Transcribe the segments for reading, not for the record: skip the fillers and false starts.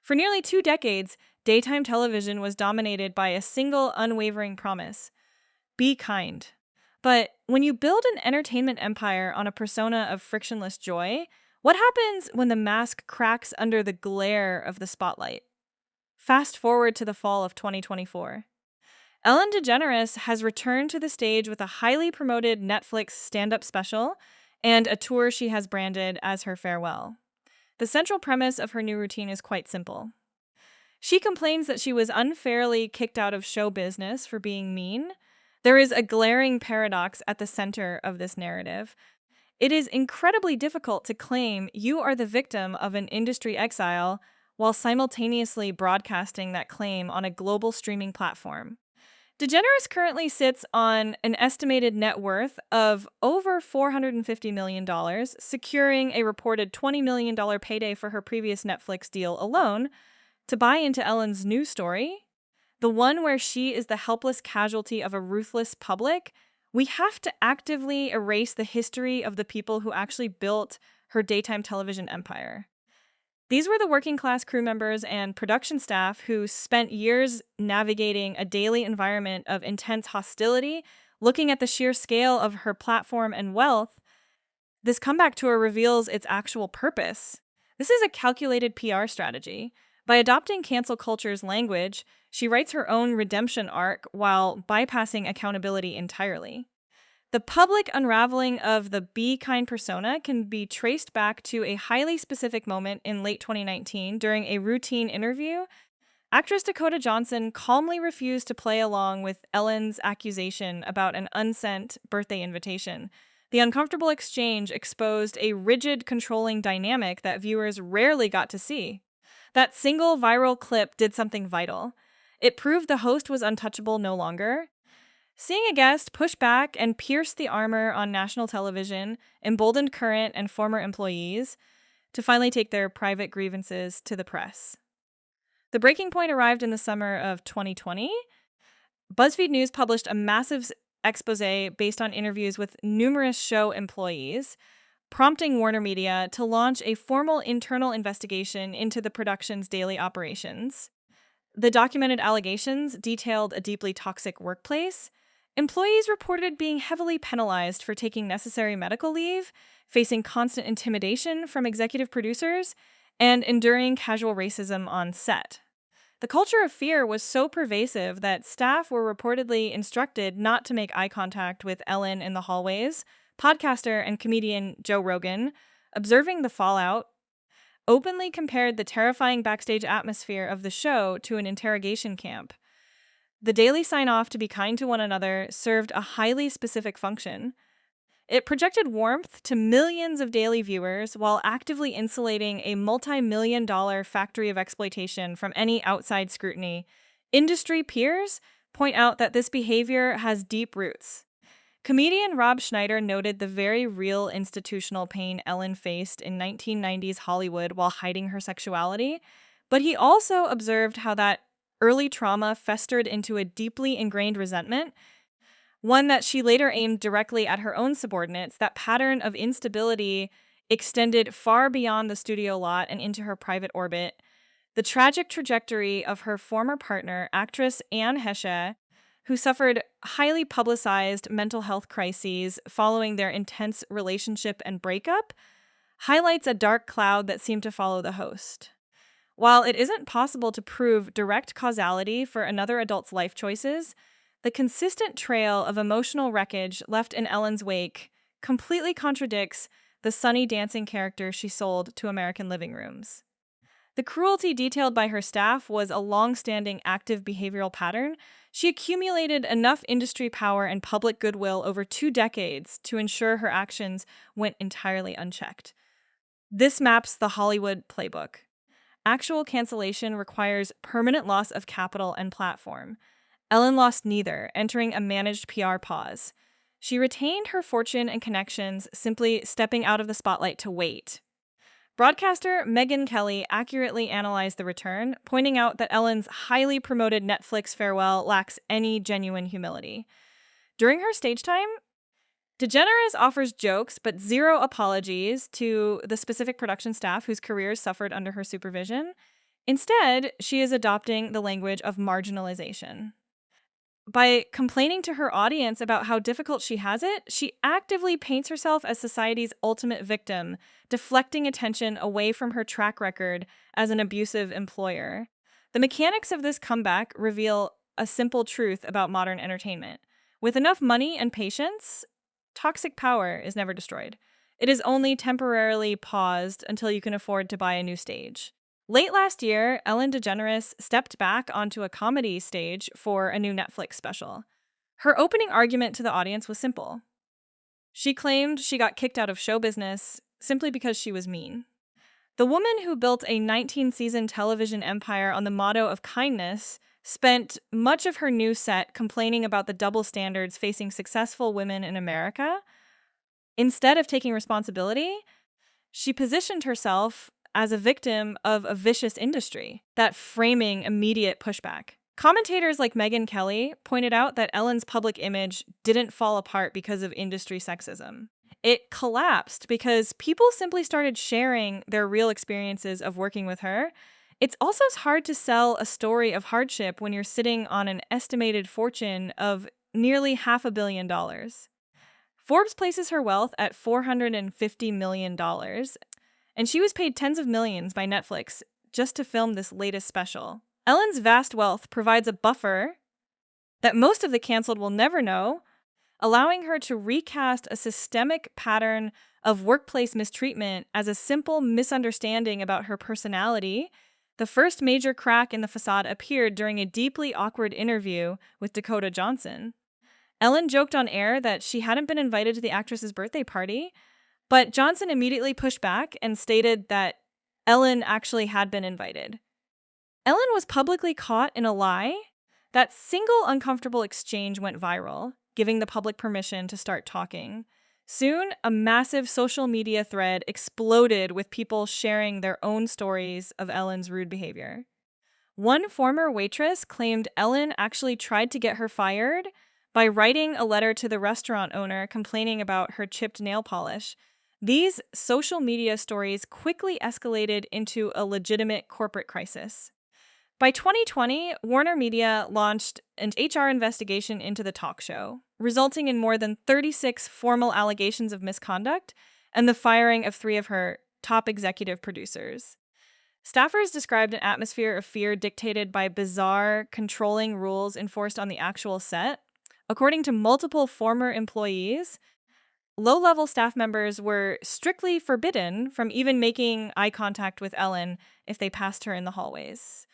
For nearly 2 decades, daytime television was dominated by a single unwavering promise: be kind. But when you build an entertainment empire on a persona of frictionless joy, what happens when the mask cracks under the glare of the spotlight? Fast forward to the fall of 2024. Ellen DeGeneres has returned to the stage with a highly promoted Netflix stand up special and a tour she has branded as her farewell. The central premise of her new routine is quite simple. She complains that she was unfairly kicked out of show business for being mean. There is a glaring paradox at the center of this narrative. It is incredibly difficult to claim you are the victim of an industry exile while simultaneously broadcasting that claim on a global streaming platform. DeGeneres currently sits on an estimated net worth of over $450 million, securing a reported $20 million payday for her previous Netflix deal alone. To buy into Ellen's new story, the one where she is the helpless casualty of a ruthless public, we have to actively erase the history of the people who actually built her daytime television empire. These were the working-class crew members and production staff who spent years navigating a daily environment of intense hostility. Looking at the sheer scale of her platform and wealth, this comeback tour reveals its actual purpose. This is a calculated PR strategy. By adopting cancel culture's language, she writes her own redemption arc while bypassing accountability entirely. The public unraveling of the be kind persona can be traced back to a highly specific moment in late 2019 during a routine interview. Actress Dakota Johnson calmly refused to play along with Ellen's accusation about an unsent birthday invitation. The uncomfortable exchange exposed a rigid, controlling dynamic that viewers rarely got to see. That single viral clip did something vital. It proved the host was untouchable no longer. Seeing a guest push back and pierce the armor on national television emboldened current and former employees to finally take their private grievances to the press. The breaking point arrived in the summer of 2020. BuzzFeed News published a massive expose based on interviews with numerous show employees, prompting Warner Media to launch a formal internal investigation into the production's daily operations. The documented allegations detailed a deeply toxic workplace. Employees reported being heavily penalized for taking necessary medical leave, facing constant intimidation from executive producers, and enduring casual racism on set. The culture of fear was so pervasive that staff were reportedly instructed not to make eye contact with Ellen in the hallways. Podcaster and comedian Joe Rogan, observing the fallout, openly compared the terrifying backstage atmosphere of the show to an interrogation camp. The daily sign-off to be kind to one another served a highly specific function. It projected warmth to millions of daily viewers while actively insulating a multi-million-dollar factory of exploitation from any outside scrutiny. Industry peers point out that this behavior has deep roots. Comedian Rob Schneider noted the very real institutional pain Ellen faced in 1990s Hollywood while hiding her sexuality, but he also observed how that early trauma festered into a deeply ingrained resentment, one that she later aimed directly at her own subordinates. That pattern of instability extended far beyond the studio lot and into her private orbit. The tragic trajectory of her former partner, actress Anne Heche, who suffered highly publicized mental health crises following their intense relationship and breakup, highlights a dark cloud that seemed to follow the host. While it isn't possible to prove direct causality for another adult's life choices, the consistent trail of emotional wreckage left in Ellen's wake completely contradicts the sunny dancing character she sold to American living rooms. The cruelty detailed by her staff was a long-standing active behavioral pattern. She accumulated enough industry power and public goodwill over 2 decades to ensure her actions went entirely unchecked. This maps the Hollywood playbook. Actual cancellation requires permanent loss of capital and platform. Ellen lost neither, entering a managed PR pause. She retained her fortune and connections, simply stepping out of the spotlight to wait. Broadcaster Megyn Kelly accurately analyzed the return, pointing out that Ellen's highly promoted Netflix farewell lacks any genuine humility. During her stage time, DeGeneres offers jokes but zero apologies to the specific production staff whose careers suffered under her supervision. Instead, she is adopting the language of marginalization. By complaining to her audience about how difficult she has it, she actively paints herself as society's ultimate victim, deflecting attention away from her track record as an abusive employer. The mechanics of this comeback reveal a simple truth about modern entertainment. With enough money and patience, toxic power is never destroyed. It is only temporarily paused until you can afford to buy a new stage. Late last year, Ellen DeGeneres stepped back onto a comedy stage for a new Netflix special. Her opening argument to the audience was simple. She claimed she got kicked out of show business simply because she was mean. The woman who built a 19-season television empire on the motto of kindness spent much of her new set complaining about the double standards facing successful women in America. Instead of taking responsibility, she positioned herself as a victim of a vicious industry, that framing immediate pushback. Commentators like Megyn Kelly pointed out that Ellen's public image didn't fall apart because of industry sexism. It collapsed because people simply started sharing their real experiences of working with her. It's also hard to sell a story of hardship when you're sitting on an estimated fortune of nearly $500 million. Forbes places her wealth at $450 million, and she was paid tens of millions by Netflix just to film this latest special. Ellen's vast wealth provides a buffer that most of the canceled will never know, allowing her to recast a systemic pattern of workplace mistreatment as a simple misunderstanding about her personality. The first major crack in the facade appeared during a deeply awkward interview with Dakota Johnson. Ellen joked on air that she hadn't been invited to the actress's birthday party, but Johnson immediately pushed back and stated that Ellen actually had been invited. Ellen was publicly caught in a lie. That single uncomfortable exchange went viral, giving the public permission to start talking. Soon, a massive social media thread exploded with people sharing their own stories of Ellen's rude behavior. One former waitress claimed Ellen actually tried to get her fired by writing a letter to the restaurant owner complaining about her chipped nail polish. These social media stories quickly escalated into a legitimate corporate crisis. By 2020, Warner Media launched an HR investigation into the talk show, resulting in more than 36 formal allegations of misconduct and the firing of 3 of her top executive producers. Staffers described an atmosphere of fear dictated by bizarre, controlling rules enforced on the actual set. According to multiple former employees, low-level staff members were strictly forbidden from even making eye contact with Ellen if they passed her in the hallways.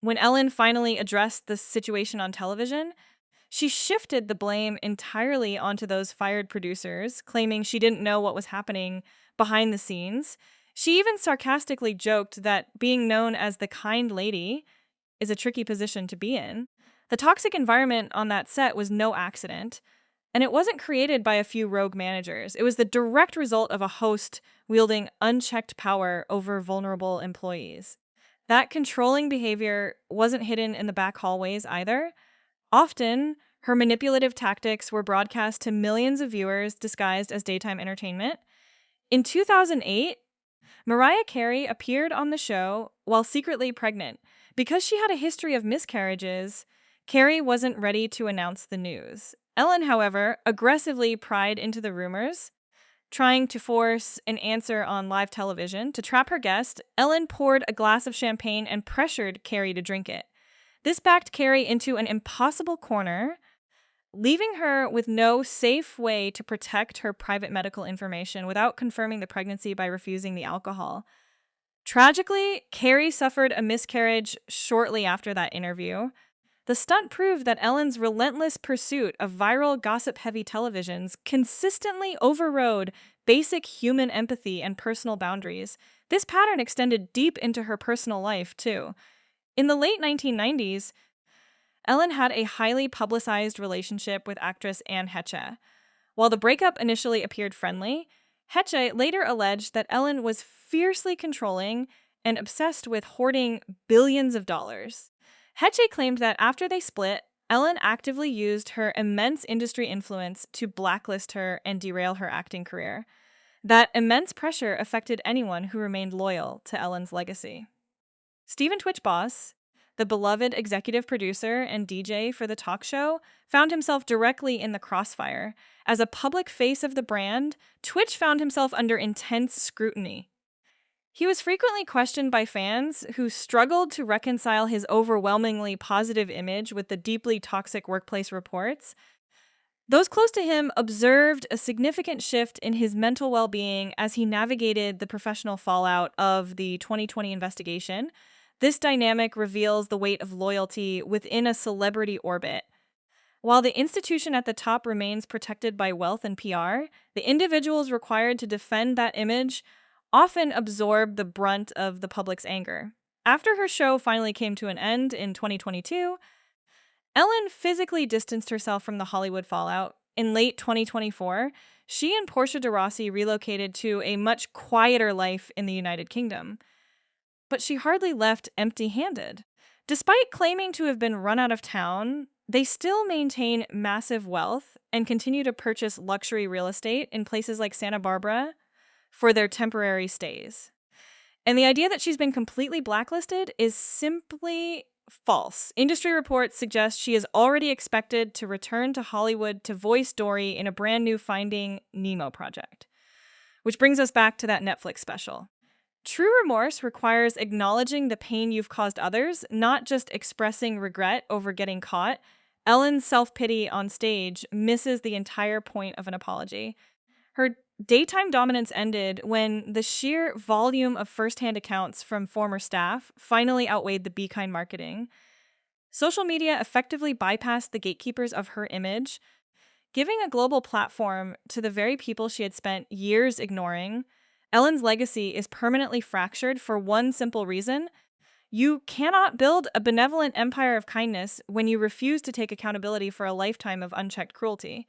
When Ellen finally addressed the situation on television, she shifted the blame entirely onto those fired producers, claiming she didn't know what was happening behind the scenes. She even sarcastically joked that being known as the kind lady is a tricky position to be in. The toxic environment on that set was no accident, and it wasn't created by a few rogue managers. It was the direct result of a host wielding unchecked power over vulnerable employees. That controlling behavior wasn't hidden in the back hallways either. Often, her manipulative tactics were broadcast to millions of viewers disguised as daytime entertainment. In 2008, Mariah Carey appeared on the show while secretly pregnant. Because she had a history of miscarriages, Carey wasn't ready to announce the news. Ellen, however, aggressively pried into the rumors, trying to force an answer on live television. To trap her guest, Ellen poured a glass of champagne and pressured Carey to drink it. This backed Carey into an impossible corner, leaving her with no safe way to protect her private medical information without confirming the pregnancy by refusing the alcohol. Tragically, Carey suffered a miscarriage shortly after that interview. The stunt proved that Ellen's relentless pursuit of viral gossip-heavy televisions consistently overrode basic human empathy and personal boundaries. This pattern extended deep into her personal life, too. In the late 1990s, Ellen had a highly publicized relationship with actress Anne Heche. While the breakup initially appeared friendly, Heche later alleged that Ellen was fiercely controlling and obsessed with hoarding billions of dollars. Heche claimed that after they split, Ellen actively used her immense industry influence to blacklist her and derail her acting career. That immense pressure affected anyone who remained loyal to Ellen's legacy. Stephen Twitch Boss, the beloved executive producer and DJ for the talk show, found himself directly in the crossfire. As a public face of the brand, Twitch found himself under intense scrutiny. He was frequently questioned by fans who struggled to reconcile his overwhelmingly positive image with the deeply toxic workplace reports. Those close to him observed a significant shift in his mental well-being as he navigated the professional fallout of the 2020 investigation. This dynamic reveals the weight of loyalty within a celebrity orbit. While the institution at the top remains protected by wealth and PR, the individuals required to defend that image often absorb the brunt of the public's anger. After her show finally came to an end in 2022, Ellen physically distanced herself from the Hollywood fallout. In late 2024, she and Portia de Rossi relocated to a much quieter life in the United Kingdom. But she hardly left empty-handed. Despite claiming to have been run out of town, they still maintain massive wealth and continue to purchase luxury real estate in places like Santa Barbara for their temporary stays. And the idea that she's been completely blacklisted is simply false. Industry reports suggest she is already expected to return to Hollywood to voice Dory in a brand new Finding Nemo project. Which brings us back to that Netflix special. True remorse requires acknowledging the pain you've caused others, not just expressing regret over getting caught. Ellen's self-pity on stage misses the entire point of an apology. Her daytime dominance ended when the sheer volume of firsthand accounts from former staff finally outweighed the Be Kind marketing. Social media effectively bypassed the gatekeepers of her image, giving a global platform to the very people she had spent years ignoring. Ellen's legacy is permanently fractured for one simple reason. You cannot build a benevolent empire of kindness when you refuse to take accountability for a lifetime of unchecked cruelty.